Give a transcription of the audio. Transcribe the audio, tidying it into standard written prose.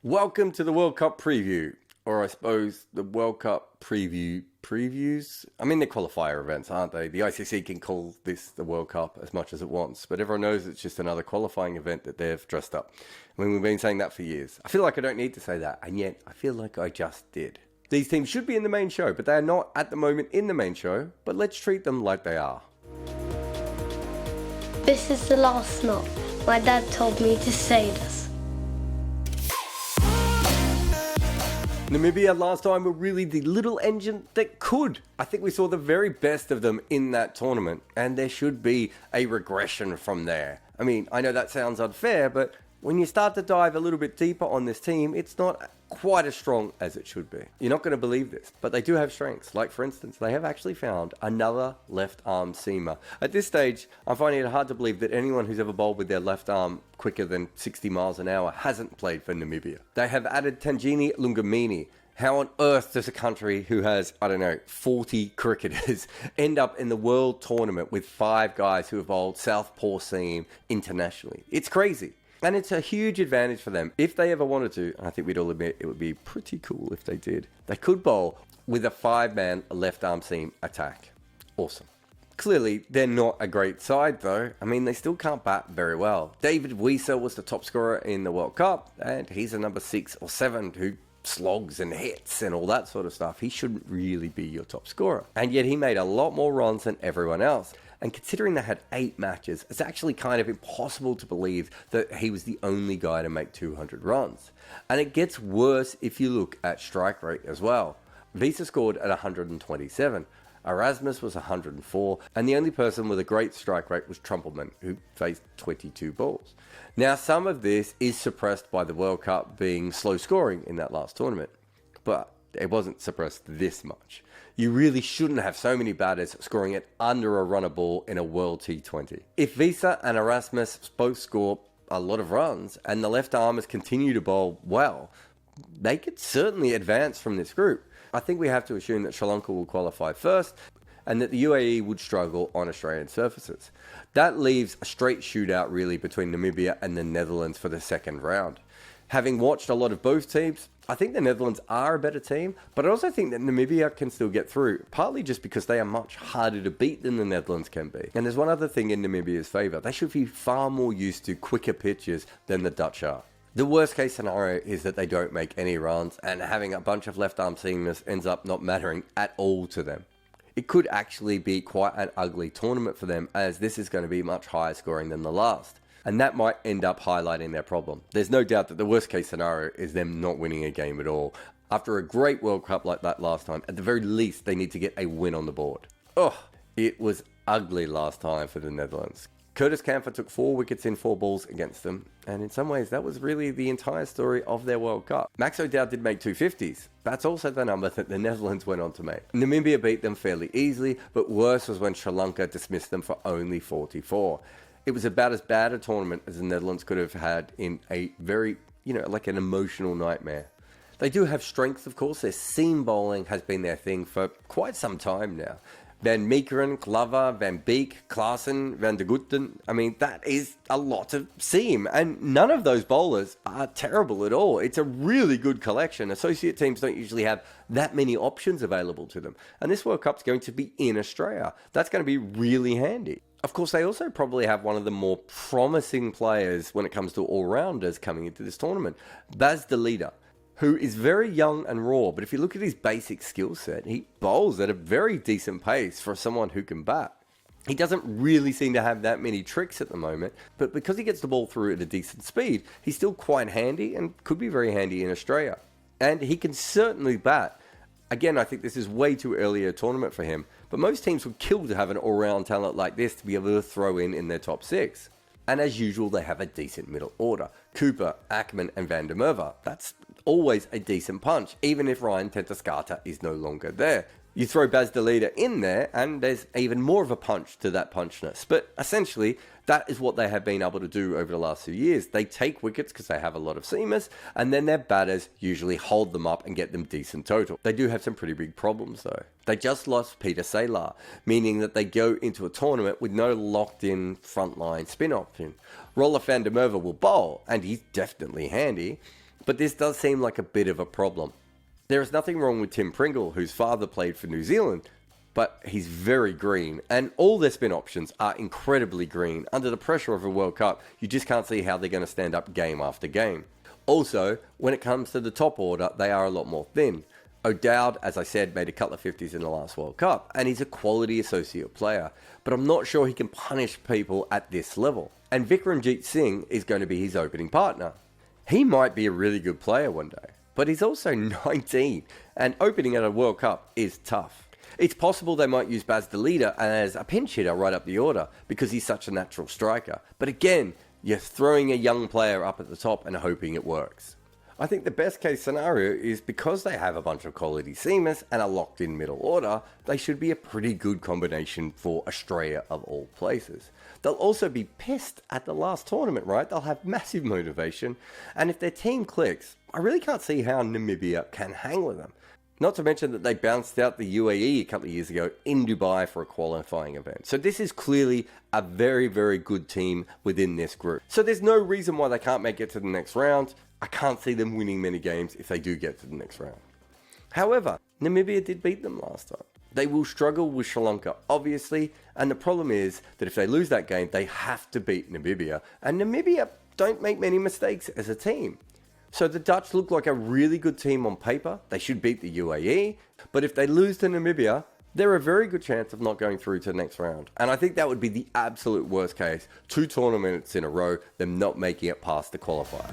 Welcome to the World Cup preview, or I suppose the World Cup previews. I mean, they're qualifier events, aren't they? The ICC can call this the World Cup as much as it wants, but everyone knows it's just another qualifying event that they've dressed up. I mean, we've been saying that for years. I feel like I don't need to say that, and yet I feel like I just did. These teams should be in the main show, but they are not at the moment in the main show, but let's treat them like they are. This is the last knot. My dad told me to say this. Namibia last time were really the little engine that could. I think we saw the very best of them in that tournament, and there should be a regression from there. I mean, I know that sounds unfair, but when you start to dive a little bit deeper on this team, it's not quite as strong as it should be. You're not going to believe this, but they do have strengths. Like, for instance, they have actually found another left arm seamer. At this stage, I'm finding it hard to believe that anyone who's ever bowled with their left arm quicker than 60 miles an hour hasn't played for Namibia. They have added Tangini Lungamini. How on earth does a country who has, 40 cricketers end up in the world tournament with 5 guys who have bowled southpaw seam internationally? It's crazy. And it's a huge advantage for them. If they ever wanted to, and I think we'd all admit it would be pretty cool if they did, they could bowl with a 5-man left arm seam attack. Awesome. Clearly, they're not a great side though. I mean, they still can't bat very well. David Wiese was the top scorer in the World Cup, and he's a number 6 or 7 who slogs and hits and all that sort of stuff. He shouldn't really be your top scorer. And yet he made a lot more runs than everyone else. And considering they had 8 matches, it's actually kind of impossible to believe that he was the only guy to make 200 runs. And it gets worse if you look at strike rate as well. Wiese scored at 127. Erasmus was 104, and the only person with a great strike rate was Trumpelman, who faced 22 balls. Now, some of this is suppressed by the World Cup being slow scoring in that last tournament, but it wasn't suppressed this much. You really shouldn't have so many batters scoring at under a run a ball in a World T20. If Wiese and Erasmus both score a lot of runs, and the left armers continue to bowl well, they could certainly advance from this group. I think we have to assume that Sri Lanka will qualify first and that the UAE would struggle on Australian surfaces. That leaves a straight shootout really between Namibia and the Netherlands for the second round. Having watched a lot of both teams, I think the Netherlands are a better team, but I also think that Namibia can still get through, partly just because they are much harder to beat than the Netherlands can be. And there's one other thing in Namibia's favour. They should be far more used to quicker pitches than the Dutch are. The worst case scenario is that they don't make any runs, and having a bunch of left arm seamers ends up not mattering at all to them. It could actually be quite an ugly tournament for them, as this is going to be much higher scoring than the last. And that might end up highlighting their problem. There's no doubt that the worst case scenario is them not winning a game at all. After a great World Cup like that last time, at the very least they need to get a win on the board. It was ugly last time for the Netherlands. Curtis Camphor took 4 wickets in 4 balls against them, and in some ways that was really the entire story of their World Cup. Max O'Dowd did make 250s. That's also the number that the Netherlands went on to make. Namibia beat them fairly easily, but worse was when Sri Lanka dismissed them for only 44. It was about as bad a tournament as the Netherlands could have had in a very, like an emotional nightmare. They do have strength, of course. Their seam bowling has been their thing for quite some time now. Van Meekeren, Glover, Van Beek, Klaassen, Van de Gutten. I mean, that is a lot of seam. And none of those bowlers are terrible at all. It's a really good collection. Associate teams don't usually have that many options available to them. And this World Cup's going to be in Australia. That's going to be really handy. Of course, they also probably have one of the more promising players when it comes to all-rounders coming into this tournament. Baz de Leader, who is very young and raw, but if you look at his basic skill set, he bowls at a very decent pace for someone who can bat. He doesn't really seem to have that many tricks at the moment, but because he gets the ball through at a decent speed, he's still quite handy and could be very handy in Australia. And he can certainly bat. Again, I think this is way too early a tournament for him, but most teams would kill to have an all-round talent like this to be able to throw in their top 6. And as usual, they have a decent middle order. Cooper, Ackerman and Van der Merwe. That's always a decent punch, even if Ryan Tentascata is no longer there. You throw Baz de Leader in there, and there's even more of a punch to that punchness. But essentially, that is what they have been able to do over the last few years. They take wickets because they have a lot of seamers, and then their batters usually hold them up and get them decent total. They do have some pretty big problems, though. They just lost Peter Saylor, meaning that they go into a tournament with no locked-in frontline spin option. Roelof van der Merwe will bowl, and he's definitely handy. But this does seem like a bit of a problem. There is nothing wrong with Tim Pringle, whose father played for New Zealand, but he's very green, and all their spin options are incredibly green. Under the pressure of a World Cup, you just can't see how they're going to stand up game after game. Also, when it comes to the top order, they are a lot more thin. O'Dowd, as I said, made a couple of 50s in the last World Cup, and he's a quality associate player, but I'm not sure he can punish people at this level. And Vikramjit Singh is going to be his opening partner. He might be a really good player one day, but he's also 19, and opening at a World Cup is tough. It's possible they might use Baz the leader as a pinch hitter right up the order because he's such a natural striker. But again, you're throwing a young player up at the top and hoping it works. I think the best case scenario is because they have a bunch of quality seamers and a locked in middle order, they should be a pretty good combination for Australia of all places. They'll also be pissed at the last tournament, right? They'll have massive motivation. And if their team clicks, I really can't see how Namibia can hang with them. Not to mention that they bounced out the UAE a couple of years ago in Dubai for a qualifying event. So this is clearly a very, very good team within this group. So there's no reason why they can't make it to the next round. I can't see them winning many games if they do get to the next round. However, Namibia did beat them last time. They will struggle with Sri Lanka, obviously, and the problem is that if they lose that game, they have to beat Namibia, and Namibia don't make many mistakes as a team. So the Dutch look like a really good team on paper. They should beat the UAE, but if they lose to Namibia, they're a very good chance of not going through to the next round. And I think that would be the absolute worst case. 2 tournaments in a row, them not making it past the qualifier.